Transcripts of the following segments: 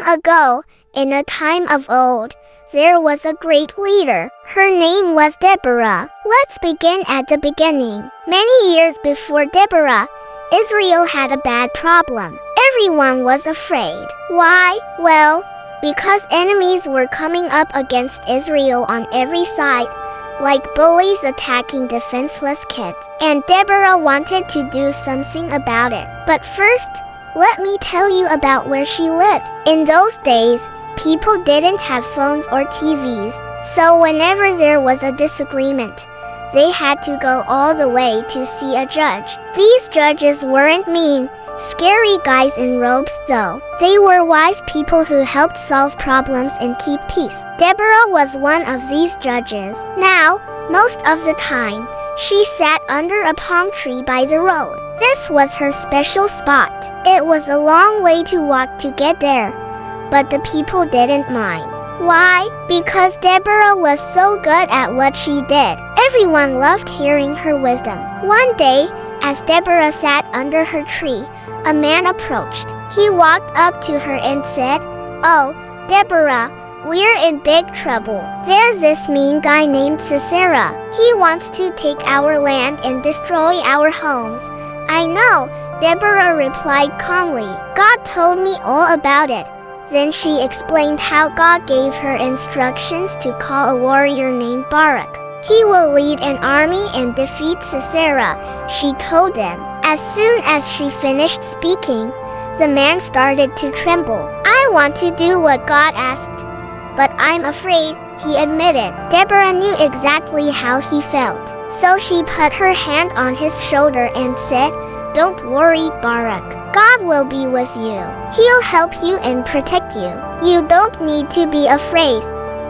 ago, in a time of old, there was a great leader. Her name was Deborah. Let's begin at the beginning. Many years before Deborah, Israel had a bad problem. Everyone was afraid. Why? Well, because enemies were coming up against Israel on every side, like bullies attacking defenseless kids. And Deborah wanted to do something about it. But first, let me tell you about where she lived. In those days, people didn't have phones or TVs, so whenever there was a disagreement, they had to go all the way to see a judge. These judges weren't mean, scary guys in robes though. They were wise people who helped solve problems and keep peace. Deborah was one of these judges. Now, most of the time, she sat under a palm tree by the road. This was her special spot. It was a long way to walk to get there, but the people didn't mind. Why? Because Deborah was so good at what she did. Everyone loved hearing her wisdom. One day, as Deborah sat under her tree, a man approached. He walked up to her and said, "Oh, Deborah, we're in big trouble. There's this mean guy named Sisera. He wants to take our land and destroy our homes." "I know," Deborah replied calmly. "God told me all about it." Then she explained how God gave her instructions to call a warrior named Barak. "He will lead an army and defeat Sisera," she told them. As soon as she finished speaking, the man started to tremble. "I want to do what God asked, but I'm afraid," he admitted. Deborah knew exactly how he felt, so she put her hand on his shoulder and said, "Don't worry, Barak. God will be with you. He'll help you and protect you. You don't need to be afraid."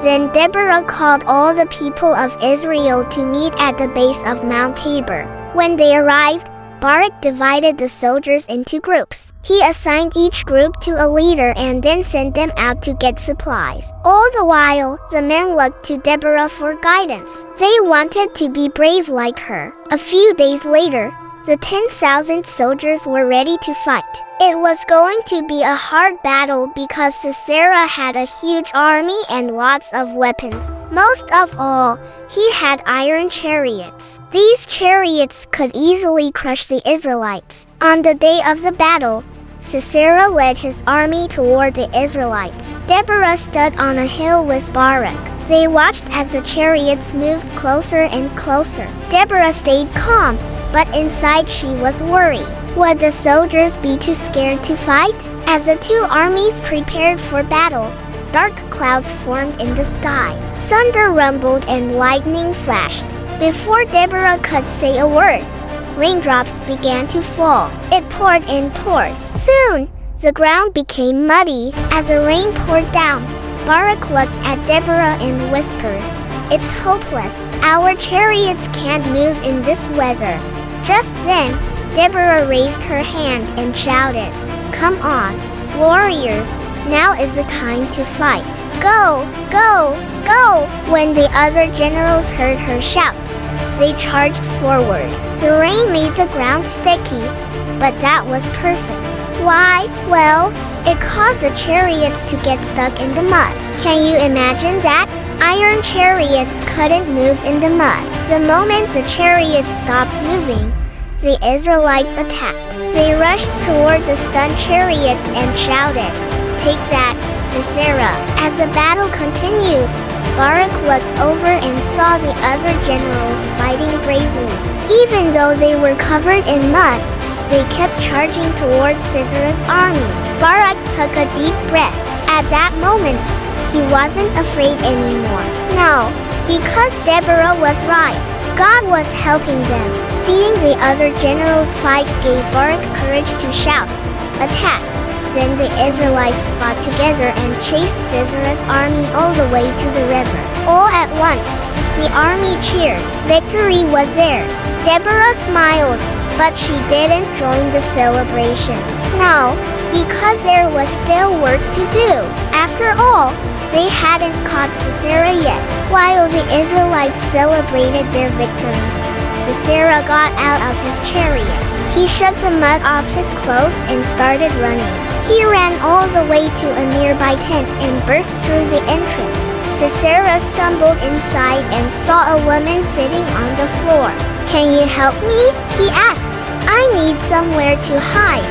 Then Deborah called all the people of Israel to meet at the base of Mount Tabor. When they arrived, Barak divided the soldiers into groups. He assigned each group to a leader and then sent them out to get supplies. All the while, the men looked to Deborah for guidance. They wanted to be brave like her. A few days later, the 10,000 soldiers were ready to fight. It was going to be a hard battle because Sisera had a huge army and lots of weapons. Most of all, he had iron chariots. These chariots could easily crush the Israelites. On the day of the battle, Sisera led his army toward the Israelites. Deborah stood on a hill with Barak. They watched as the chariots moved closer and closer. Deborah stayed calm, but inside she was worried. Would the soldiers be too scared to fight? As the two armies prepared for battle, dark clouds formed in the sky. Thunder rumbled and lightning flashed. Before Deborah could say a word, raindrops began to fall. It poured and poured. Soon, the ground became muddy. As the rain poured down, Barak looked at Deborah and whispered, "It's hopeless. Our chariots can't move in this weather." Just then, Deborah raised her hand and shouted, "Come on, warriors, now is the time to fight. Go, go, go!" When the other generals heard her shout, they charged forward. The rain made the ground sticky, but that was perfect. Why? Well, it caused the chariots to get stuck in the mud. Can you imagine that? Iron chariots couldn't move in the mud. The moment the chariots stopped moving, the Israelites attacked. They rushed toward the stunned chariots and shouted, "Take that, Sisera!" As the battle continued, Barak looked over and saw the other generals fighting bravely. Even though they were covered in mud, they kept charging toward Sisera's army. Barak took a deep breath. At that moment, he wasn't afraid anymore. No, because Deborah was right. God was helping them. Seeing the other generals fight gave Barak courage to shout, "Attack!" Then the Israelites fought together and chased Sisera's army all the way to the river. All at once, the army cheered. Victory was theirs. Deborah smiled, but she didn't join the celebration. No, because there was still work to do. After all, they hadn't caught Sisera yet. While the Israelites celebrated their victory, Sisera got out of his chariot. He shook the mud off his clothes and started running. He ran all the way to a nearby tent and burst through the entrance. Sisera stumbled inside and saw a woman sitting on the floor. "Can you help me?" he asked. "I need somewhere to hide."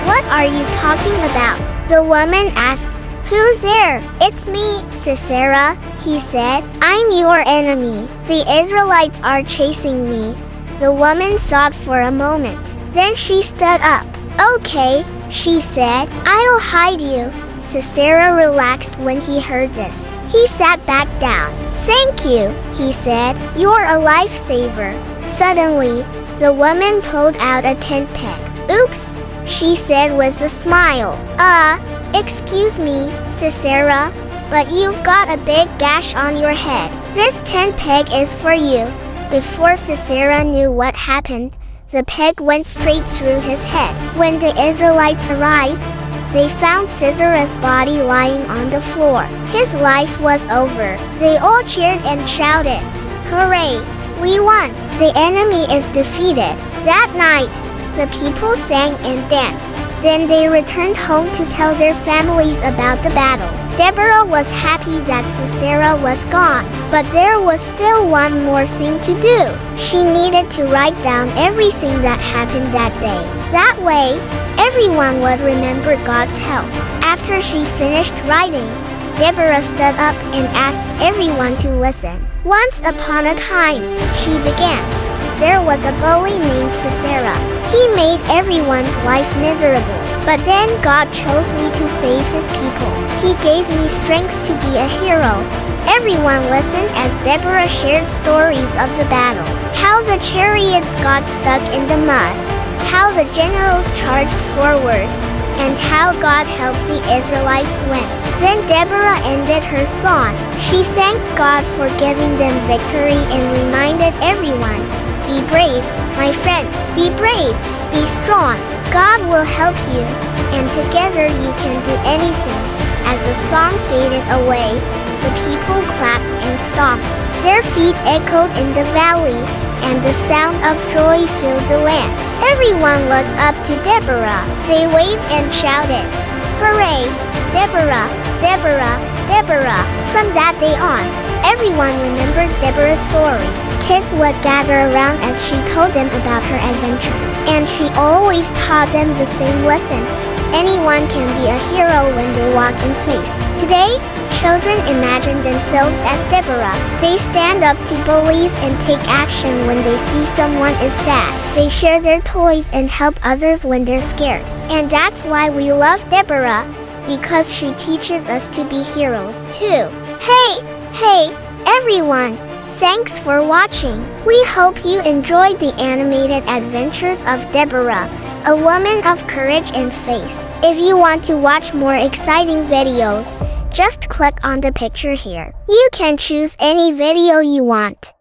"What are you talking about?" the woman asked. "Who's there?" "It's me, Sisera," he said. "I'm your enemy. The Israelites are chasing me." The woman sobbed for a moment. Then she stood up. "Okay," she said. "I'll hide you." Sisera relaxed when he heard this. He sat back down. "Thank you," he said. "You're a lifesaver." Suddenly, the woman pulled out a tent peg. "Oops," she said with a smile. Excuse me, Sisera, but you've got a big gash on your head. This tent peg is for you." Before Sisera knew what happened, the peg went straight through his head. When the Israelites arrived, they found Sisera's body lying on the floor. His life was over. They all cheered and shouted, "Hooray! We won! The enemy is defeated." That night, the people sang and danced. Then they returned home to tell their families about the battle. Deborah was happy that Sisera was gone, but there was still one more thing to do. She needed to write down everything that happened that day. That way, everyone would remember God's help. After she finished writing, Deborah stood up and asked everyone to listen. "Once upon a time," she began, "there was a bully named Sisera. He made everyone's life miserable. But then God chose me to save his people. He gave me strength to be a hero." Everyone listened as Deborah shared stories of the battle. How the chariots got stuck in the mud. How the generals charged forward. And how God helped the Israelites win. Then Deborah ended her song. She thanked God for giving them victory and reminded everyone, "Be brave, my friends. Be brave. Be strong. God will help you. And together you can do anything." As the song faded away, the people clapped and stomped. Their feet echoed in the valley, and the sound of joy filled the land. Everyone looked up to Deborah. They waved and shouted, "Hooray! Deborah! Deborah! Deborah!" From that day on, everyone remembered Deborah's story. Kids would gather around as she told them about her adventure. And she always taught them the same lesson. Anyone can be a hero when they walk in faith. Today, children imagine themselves as Deborah. They stand up to bullies and take action when they see someone is sad. They share their toys and help others when they're scared. And that's why we love Deborah, because she teaches us to be heroes too. Hey, everyone! Thanks for watching. We hope you enjoyed the animated adventures of Deborah, a woman of courage and faith. If you want to watch more exciting videos, just click on the picture here. You can choose any video you want.